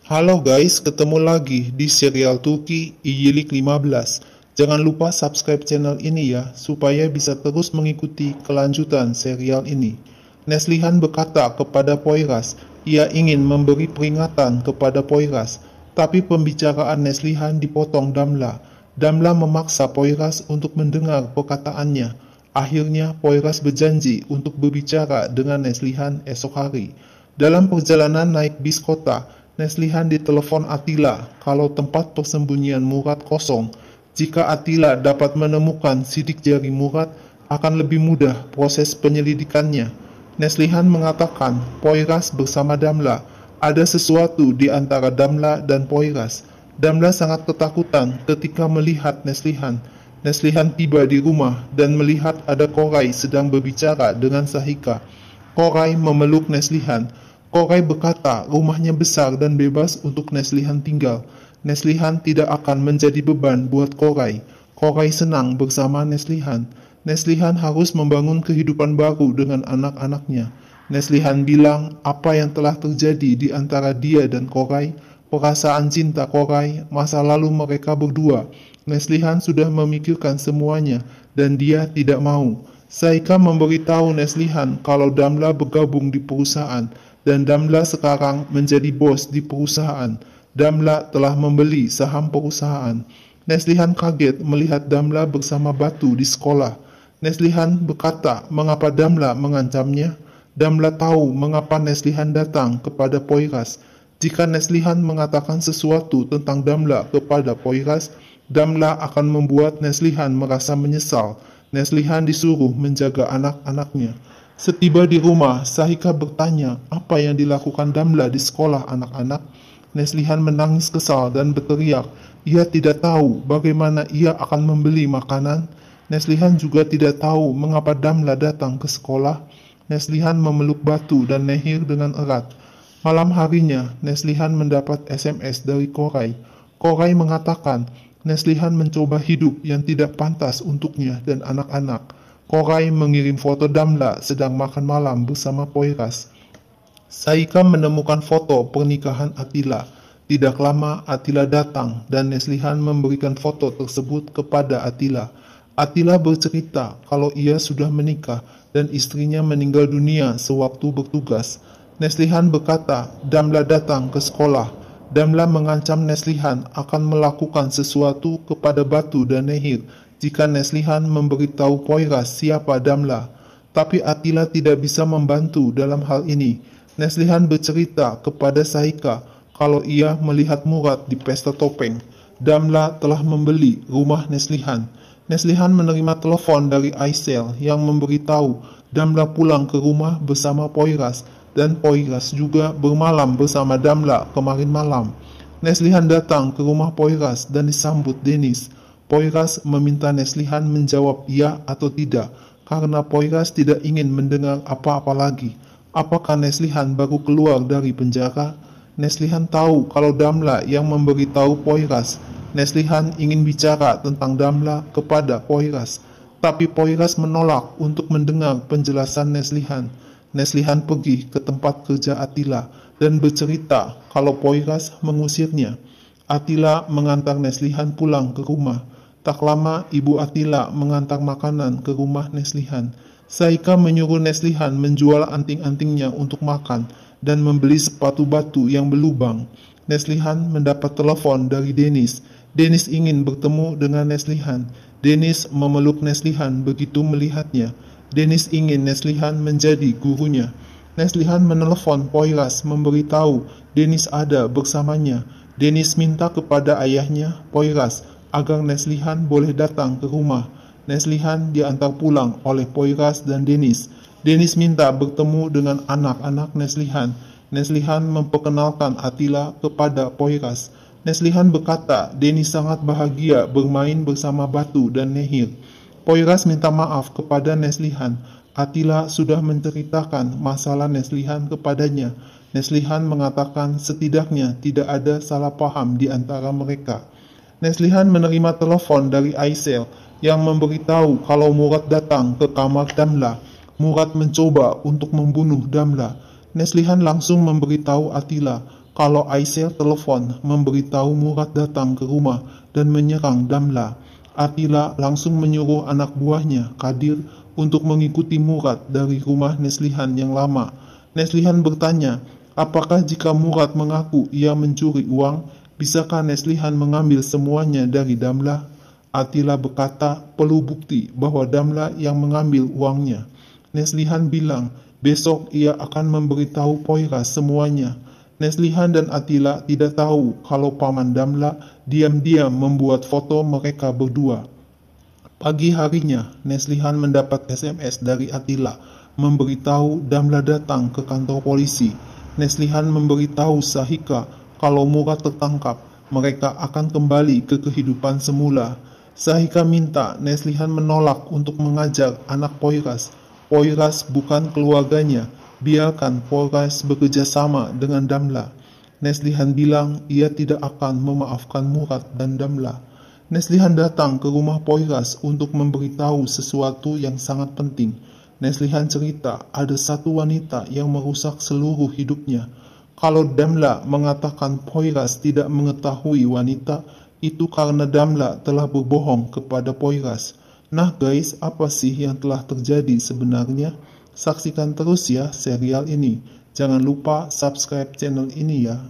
Halo guys, ketemu lagi di serial Turki Iyilik 15. Jangan lupa subscribe channel ini ya, supaya bisa terus mengikuti kelanjutan serial ini. Neslihan berkata kepada Poyraz, ia ingin memberi peringatan kepada Poyraz, tapi pembicaraan Neslihan dipotong Damla. Damla memaksa Poyraz untuk mendengar perkataannya. Akhirnya Poyraz berjanji untuk berbicara dengan Neslihan esok hari. Dalam perjalanan naik bis kota, Neslihan ditelepon Atilla kalau tempat persembunyian Murad kosong. Jika Atilla dapat menemukan sidik jari Murad, akan lebih mudah proses penyelidikannya. Neslihan mengatakan Poyraz bersama Damla. Ada sesuatu di antara Damla dan Poyraz. Damla sangat ketakutan ketika melihat Neslihan. Neslihan tiba di rumah dan melihat ada Koray sedang berbicara dengan Sahika. Koray memeluk Neslihan. Koray berkata rumahnya besar dan bebas untuk Neslihan tinggal. Neslihan tidak akan menjadi beban buat Koray. Koray senang bersama Neslihan. Neslihan harus membangun kehidupan baru dengan anak-anaknya. Neslihan bilang apa yang telah terjadi di antara dia dan Koray, perasaan cinta Koray, masa lalu mereka berdua. Neslihan sudah memikirkan semuanya dan dia tidak mau. Sahika memberitahu Neslihan kalau Damla bergabung di perusahaan dan Damla sekarang menjadi bos di perusahaan. Damla telah membeli saham perusahaan. Neslihan kaget melihat Damla bersama Batu di sekolah. Neslihan berkata mengapa Damla mengancamnya. Damla tahu mengapa Neslihan datang kepada Poyraz. Jika Neslihan mengatakan sesuatu tentang Damla kepada Poyraz, Damla akan membuat Neslihan merasa menyesal. Neslihan disuruh menjaga anak-anaknya. Setiba di rumah, Sahika bertanya apa yang dilakukan Damla di sekolah anak-anak. Neslihan menangis kesal dan berteriak, ia tidak tahu bagaimana ia akan membeli makanan. Neslihan juga tidak tahu mengapa Damla datang ke sekolah. Neslihan memeluk Batu dan Nehir dengan erat. Malam harinya, Neslihan mendapat SMS dari Koray. Koray mengatakan, Neslihan mencoba hidup yang tidak pantas untuknya dan anak-anak. Koray mengirim foto Damla sedang makan malam bersama Poyraz. Sahika menemukan foto pernikahan Atilla. Tidak lama Atilla datang dan Neslihan memberikan foto tersebut kepada Atilla. Atilla bercerita kalau ia sudah menikah dan istrinya meninggal dunia sewaktu bertugas. Neslihan berkata Damla datang ke sekolah. Damla mengancam Neslihan akan melakukan sesuatu kepada Batu dan Nehir jika Neslihan memberitahu Poyraz siapa Damla. Tapi Atilla tidak bisa membantu dalam hal ini. Neslihan bercerita kepada Sahika kalau ia melihat Murad di pesta topeng. Damla telah membeli rumah Neslihan. Neslihan menerima telepon dari Aysel yang memberitahu Damla pulang ke rumah bersama Poyraz dan Poyraz juga bermalam bersama Damla kemarin malam. Neslihan datang ke rumah Poyraz dan disambut Deniz. Poyraz meminta Neslihan menjawab iya atau tidak, karena Poyraz tidak ingin mendengar apa-apa lagi. Apakah Neslihan baru keluar dari penjara? Neslihan tahu kalau Damla yang memberitahu Poyraz. Neslihan ingin bicara tentang Damla kepada Poyraz, tapi Poyraz menolak untuk mendengar penjelasan Neslihan. Neslihan pergi ke tempat kerja Atilla dan bercerita kalau Poyraz mengusirnya. Atilla mengantar Neslihan pulang ke rumah. Tak lama, ibu Atilla mengantar makanan ke rumah Neslihan. Sahika menyuruh Neslihan menjual anting-antingnya untuk makan dan membeli sepatu batu yang berlubang. Neslihan mendapat telepon dari Deniz. Deniz ingin bertemu dengan Neslihan. Deniz memeluk Neslihan begitu melihatnya. Deniz ingin Neslihan menjadi gurunya. Neslihan menelepon Poyraz memberitahu Deniz ada bersamanya. Deniz minta kepada ayahnya, Poyraz, agar Neslihan boleh datang ke rumah. Neslihan diantar pulang oleh Poyraz dan Deniz. Deniz minta bertemu dengan anak-anak Neslihan. Neslihan memperkenalkan Atilla kepada Poyraz. Neslihan berkata Deniz sangat bahagia bermain bersama Batu dan Nehir. Poyraz minta maaf kepada Neslihan. Atilla sudah menceritakan masalah Neslihan kepadanya. Neslihan mengatakan setidaknya tidak ada salah paham di antara mereka. Neslihan menerima telepon dari Aysel yang memberitahu kalau Murad datang ke kamar Damla. Murad mencoba untuk membunuh Damla. Neslihan langsung memberitahu Atilla kalau Aisyah telepon memberitahu Murad datang ke rumah dan menyerang Damla. Atila langsung menyuruh anak buahnya, Kadir, untuk mengikuti Murad dari rumah Neslihan yang lama. Neslihan bertanya, apakah jika Murad mengaku ia mencuri uang, bisakah Neslihan mengambil semuanya dari Damla? Atila berkata, perlu bukti bahwa Damla yang mengambil uangnya. Neslihan bilang, besok ia akan memberitahu Poyras semuanya. Neslihan dan Atila tidak tahu kalau Paman Damla diam-diam membuat foto mereka berdua. Pagi harinya, Neslihan mendapat SMS dari Atila, memberitahu Damla datang ke kantor polisi. Neslihan memberitahu Sahika kalau Murad tertangkap, mereka akan kembali ke kehidupan semula. Sahika minta Neslihan menolak untuk mengajar anak Poyras. Poyras bukan keluarganya. Biarkan Poyras bekerja sama dengan Damla. Neslihan bilang ia tidak akan memaafkan Murad dan Damla. Neslihan datang ke rumah Poyras untuk memberitahu sesuatu yang sangat penting. Neslihan cerita ada satu wanita yang merusak seluruh hidupnya. Kalau Damla mengatakan Poyras tidak mengetahui wanita, itu karena Damla telah berbohong kepada Poyras. Nah guys, apa sih yang telah terjadi sebenarnya? Saksikan terus ya serial ini. Jangan lupa subscribe channel ini ya.